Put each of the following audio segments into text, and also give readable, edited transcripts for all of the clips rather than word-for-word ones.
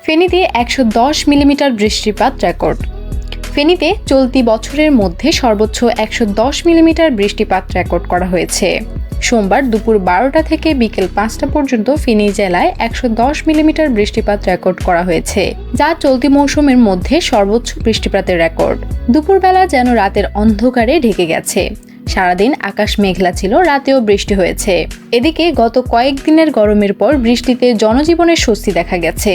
ফেনীতে ১১০ মিলিমিটার বৃষ্টিপাত রেকর্ড। ফেনীতে চলতি বছরের মধ্যে সর্বোচ্চ ১১০ মিলিমিটার বৃষ্টিপাত রেকর্ড করা হয়েছে। সোমবার দুপুর ১২টা থেকে বিকেল ৫টা পর্যন্ত ফেনী জেলায় ১১০ মিলিমিটার বৃষ্টিপাত রেকর্ড করা হয়েছে, যা চলতি মৌসুমের মধ্যে সর্বোচ্চ বৃষ্টিপাতের রেকর্ড। দুপুরবেলা যেন রাতের অন্ধকারে ঢেকে গেছে। সারাদিন আকাশ মেঘলা ছিল, রাতেও বৃষ্টি হয়েছে। এদিকে গত কয়েকদিনের গরমের পর বৃষ্টিতে জনজীবনের স্বস্তি দেখা গেছে।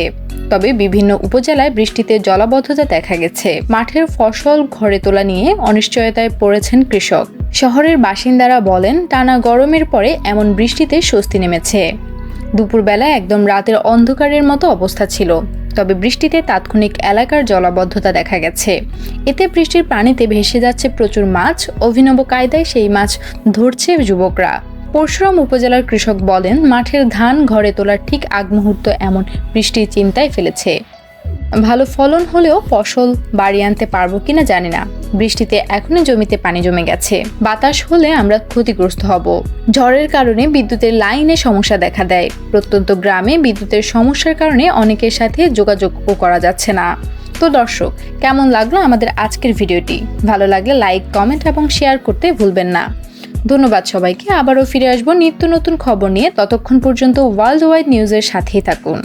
তবে বিভিন্ন উপজেলায় বৃষ্টিতে জলাবদ্ধতা দেখা গেছে। মাঠের ফসল ঘরে তোলা নিয়ে অনিশ্চয়তায় পড়েছেন কৃষক। শহরের বাসিন্দারা বলেন, টানা গরমের পরে এমন বৃষ্টিতে স্বস্তি নেমেছে। দুপুরবেলা একদম রাতের অন্ধকারের মতো অবস্থা ছিল। তবে বৃষ্টিতে তাৎক্ষণিক এলাকার জলাবদ্ধতা দেখা গেছে। এতে বৃষ্টির পানিতে ভেসে যাচ্ছে প্রচুর মাছ। অভিনব কায়দায় সেই মাছ ধরছে যুবকরা। পরশুরাম উপজেলার কৃষক বলেন, মাঠের ধান ঘরে তোলার ঠিক আগ মুহূর্ত এমন বৃষ্টির চিন্তায় ফেলেছে। ভালো ফলন হলেও ফসল বাড়ি আনতে পারবো কিনা জানি না। বৃষ্টিতে এখনো জমিতে পানি জমে গেছে। বাতাস হলে আমরা ক্ষতিগ্রস্ত হব। ঝড়ের কারণে বিদ্যুতের লাইনে সমস্যা দেখা দেয়। প্রত্যন্ত গ্রামে বিদ্যুতের সমস্যার কারণে অনেকের সাথে যোগাযোগও করা যাচ্ছে না। তো দর্শক, কেমন লাগলো আমাদের আজকের ভিডিওটি? ভালো লাগলে লাইক, কমেন্ট এবং শেয়ার করতে ভুলবেন না। ধন্যবাদ সবাইকে। আবারও ফিরে আসবো নিত্য নতুন খবর নিয়ে। ততক্ষণ পর্যন্ত ওয়ার্ল্ড ওয়াইড নিউজের সাথেই থাকুন।